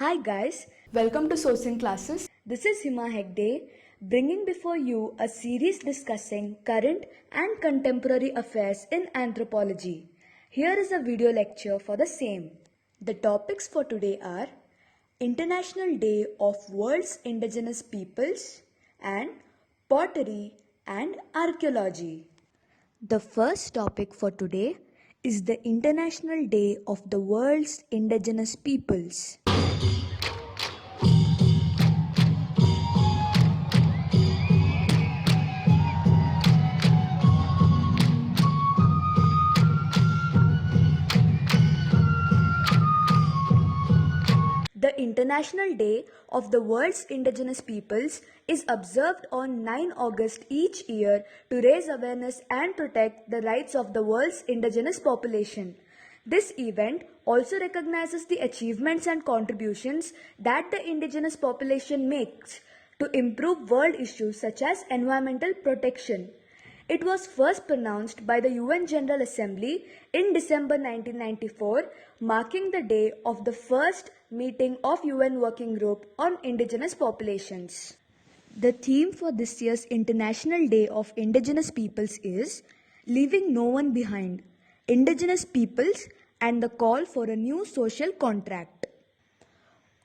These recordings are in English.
Hi guys, Welcome to Sourcing Classes. this is Hima Hegde bringing before you a series discussing current and contemporary affairs in anthropology. Here is a video lecture for the same. The topics for today are International Day of World's Indigenous Peoples and Pottery and Archaeology. The first topic for today is the International Day of the World's Indigenous Peoples. The International Day of the World's Indigenous Peoples is observed on 9 August each year to raise awareness and protect the rights of the world's indigenous population. This event also recognizes the achievements and contributions that the indigenous population makes to improve world issues such as environmental protection. It was first pronounced by the UN General Assembly in December 1994, marking the day of the first meeting of UN Working Group on Indigenous Populations. The theme for this year's International Day of Indigenous Peoples is Leaving No One Behind, Indigenous Peoples and the Call for a New Social Contract.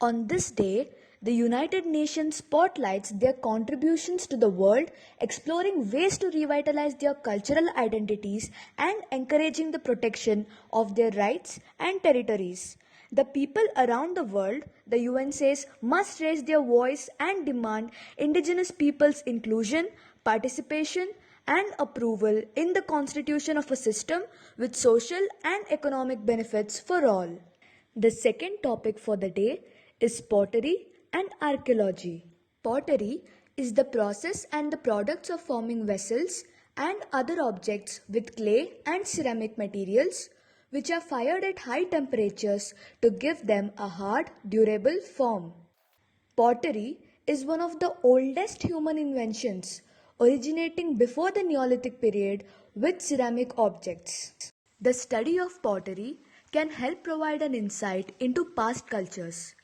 On this day, the United Nations spotlights their contributions to the world, exploring ways to revitalize their cultural identities and encouraging the protection of their rights and territories. The people around the world, the UN says, must raise their voice and demand indigenous peoples' inclusion, participation, and approval in the constitution of a system with social and economic benefits for all. The second topic for the day is pottery and archaeology. Pottery is the process and the products of forming vessels and other objects with clay and ceramic materials which are fired at high temperatures to give them a hard, durable form. Pottery is one of the oldest human inventions, originating before the Neolithic period with ceramic objects. The study of pottery can help provide an insight into past cultures.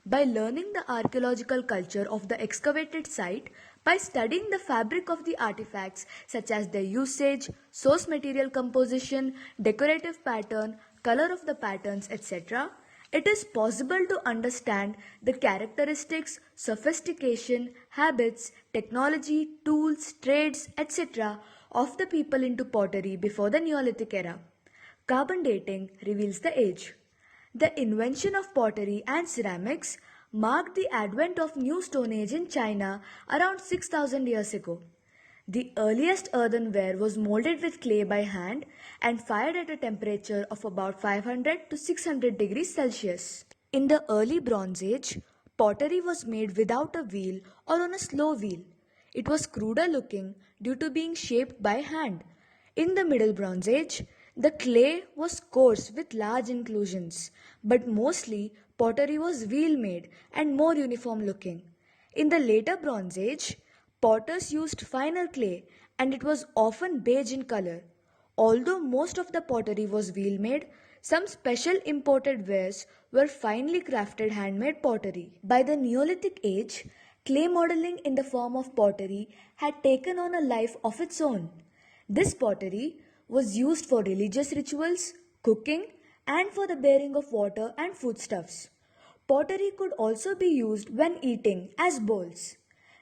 By learning the archaeological culture of the excavated site, by studying the fabric of the artifacts such as their usage, source material composition, decorative pattern, color of the patterns, etc., it is possible to understand the characteristics, sophistication, habits, technology, tools, trades, etc. of the people into pottery before the Neolithic era. Carbon dating reveals the age. The invention of pottery and ceramics marked the advent of New Stone Age in China around 6000 years ago. The earliest earthenware was molded with clay by hand and fired at a temperature of about 500 to 600 degrees Celsius. In the early Bronze Age, pottery was made without a wheel or on a slow wheel. It was cruder looking due to being shaped by hand. In the Middle Bronze Age, the clay was coarse with large inclusions, but mostly pottery was wheel made and more uniform looking. In the later Bronze Age, potters used finer clay and it was often beige in color. Although most of the pottery was wheel made, some special imported wares were finely crafted handmade pottery. By the Neolithic age, clay modeling in the form of pottery had taken on a life of its own. This pottery was used for religious rituals, cooking, and for the bearing of water and foodstuffs. Pottery could also be used when eating as bowls.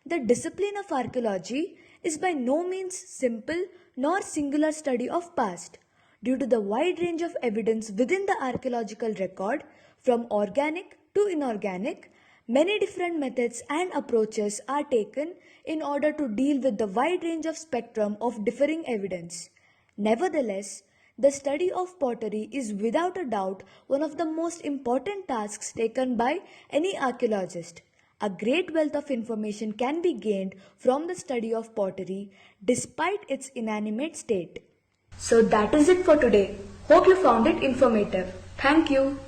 The discipline of archaeology is by no means simple nor singular study of past. Due to the wide range of evidence within the archaeological record, from organic to inorganic, many different methods and approaches are taken in order to deal with the wide range of spectrum of differing evidence. Nevertheless, the study of pottery is without a doubt one of the most important tasks taken by any archaeologist. A great wealth of information can be gained from the study of pottery despite its inanimate state. So that is it for today. Hope you found it informative. Thank you.